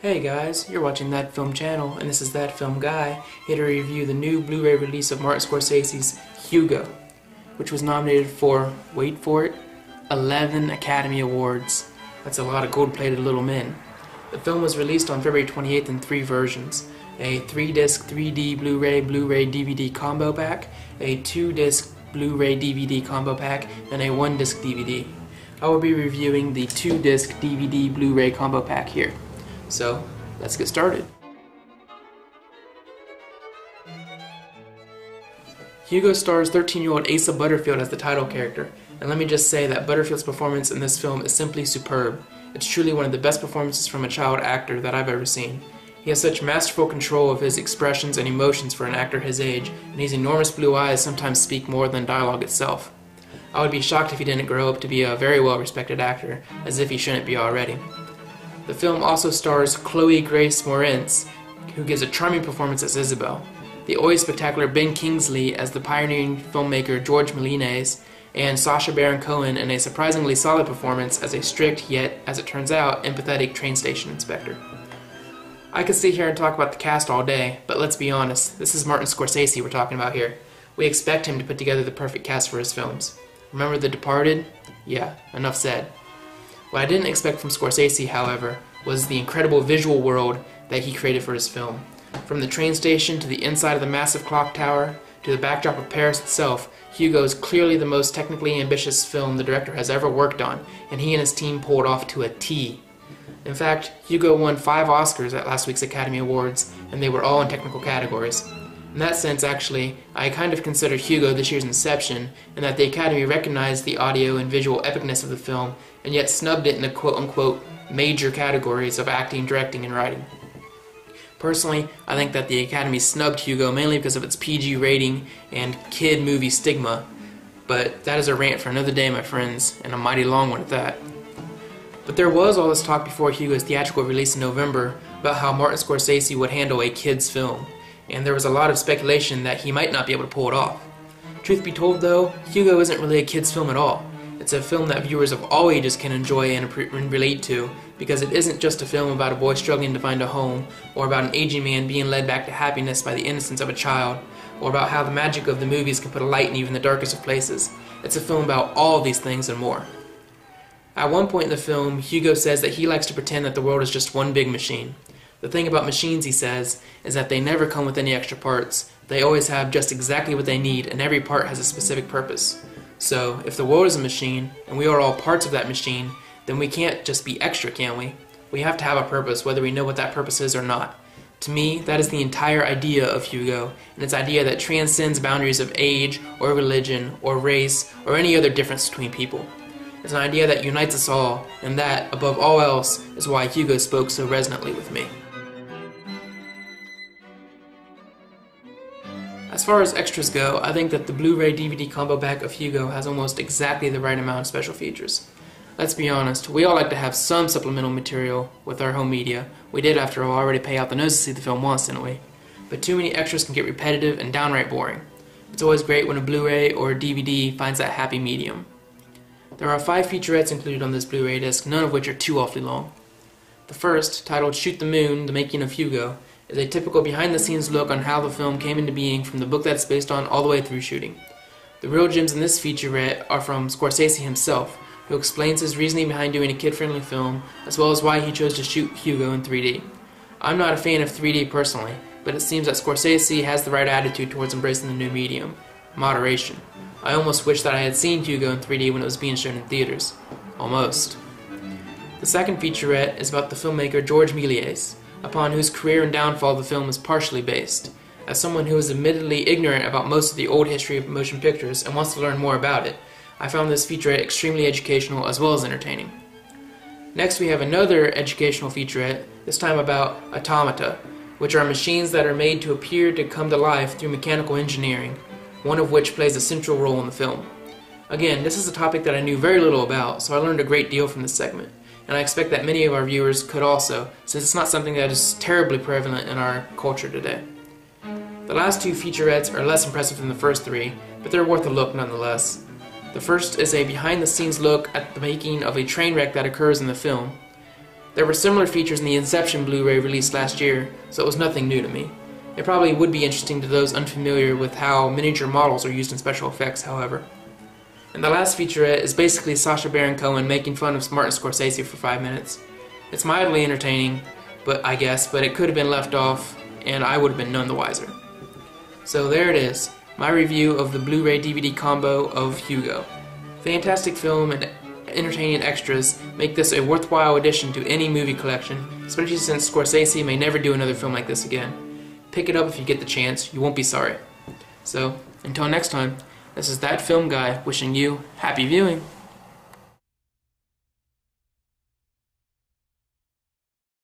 Hey guys, you're watching That Film channel, and this is That Film Guy, here to review the new Blu-ray release of Martin Scorsese's Hugo, which was nominated for, wait for it, 11 Academy Awards. That's a lot of gold-plated little men. The film was released on February 28th in 3 versions: a 3-disc 3D Blu-ray DVD combo pack, a 2-disc Blu-ray DVD combo pack, and a 1-disc DVD. I will be reviewing the 2-disc DVD Blu-ray combo pack here. So, let's get started. Hugo stars 13-year-old Asa Butterfield as the title character, and let me just say that Butterfield's performance in this film is simply superb. It's truly one of the best performances from a child actor that I've ever seen. He has such masterful control of his expressions and emotions for an actor his age, and his enormous blue eyes sometimes speak more than dialogue itself. I would be shocked if he didn't grow up to be a very well-respected actor, as if he shouldn't be already. The film also stars Chloe Grace Moretz, who gives a charming performance as Isabel, the always spectacular Ben Kingsley as the pioneering filmmaker George Méliès, and Sacha Baron Cohen in a surprisingly solid performance as a strict, yet, as it turns out, empathetic train station inspector. I could sit here and talk about the cast all day, but let's be honest, this is Martin Scorsese we're talking about here. We expect him to put together the perfect cast for his films. Remember The Departed? Yeah, enough said. What I didn't expect from Scorsese, however, was the incredible visual world that he created for his film. From the train station to the inside of the massive clock tower to the backdrop of Paris itself, Hugo is clearly the most technically ambitious film the director has ever worked on, and he and his team pulled off to a T. In fact, Hugo won 5 Oscars at last week's Academy Awards, and they were all in technical categories. In that sense, actually, I kind of consider Hugo this year's Inception, in that the Academy recognized the audio and visual epicness of the film, and yet snubbed it in the quote-unquote major categories of acting, directing, and writing. Personally, I think that the Academy snubbed Hugo mainly because of its PG rating and kid movie stigma, but that is a rant for another day, my friends, and a mighty long one at that. But there was all this talk before Hugo's theatrical release in November about how Martin Scorsese would handle a kid's film, and there was a lot of speculation that he might not be able to pull it off. Truth be told though, Hugo isn't really a kid's film at all. It's a film that viewers of all ages can enjoy and relate to, because it isn't just a film about a boy struggling to find a home, or about an aging man being led back to happiness by the innocence of a child, or about how the magic of the movies can put a light in even the darkest of places. It's a film about all of these things and more. At one point in the film, Hugo says that he likes to pretend that the world is just one big machine. The thing about machines, he says, is that they never come with any extra parts. They always have just exactly what they need, and every part has a specific purpose. So, if the world is a machine, and we are all parts of that machine, then we can't just be extra, can we? We have to have a purpose, whether we know what that purpose is or not. To me, that is the entire idea of Hugo, and it's an idea that transcends boundaries of age, or religion, or race, or any other difference between people. It's an idea that unites us all, and that, above all else, is why Hugo spoke so resonantly with me. As far as extras go, I think that the Blu-ray DVD combo pack of Hugo has almost exactly the right amount of special features. Let's be honest, we all like to have some supplemental material with our home media. We did, after all, already pay out the nose to see the film once, didn't we? But too many extras can get repetitive and downright boring. It's always great when a Blu-ray or a DVD finds that happy medium. There are 5 featurettes included on this Blu-ray disc, none of which are too awfully long. The first, titled Shoot the Moon, The Making of Hugo, is a typical behind-the-scenes look on how the film came into being from the book that it's based on all the way through shooting. The real gems in this featurette are from Scorsese himself, who explains his reasoning behind doing a kid-friendly film, as well as why he chose to shoot Hugo in 3D. I'm not a fan of 3D personally, but it seems that Scorsese has the right attitude towards embracing the new medium: moderation. I almost wish that I had seen Hugo in 3D when it was being shown in theaters. Almost. The second featurette is about the filmmaker George Méliès, upon whose career and downfall the film is partially based. As someone who is admittedly ignorant about most of the old history of motion pictures and wants to learn more about it, I found this featurette extremely educational as well as entertaining. Next we have another educational featurette, this time about automata, which are machines that are made to appear to come to life through mechanical engineering, one of which plays a central role in the film. Again, this is a topic that I knew very little about, so I learned a great deal from this segment, and I expect that many of our viewers could also, since it's not something that is terribly prevalent in our culture today. The last 2 featurettes are less impressive than the first 3, but they're worth a look nonetheless. The first is a behind-the-scenes look at the making of a train wreck that occurs in the film. There were similar features in the Inception Blu-ray released last year, so it was nothing new to me. It probably would be interesting to those unfamiliar with how miniature models are used in special effects, however. And the last featurette is basically Sacha Baron Cohen making fun of Martin Scorsese for 5 minutes. It's mildly entertaining, but it could have been left off, and I would have been none the wiser. So there it is, my review of the Blu-ray DVD combo of Hugo. Fantastic film and entertaining extras make this a worthwhile addition to any movie collection, especially since Scorsese may never do another film like this again. Pick it up if you get the chance, you won't be sorry. So, until next time, this is That Film Guy wishing you happy viewing.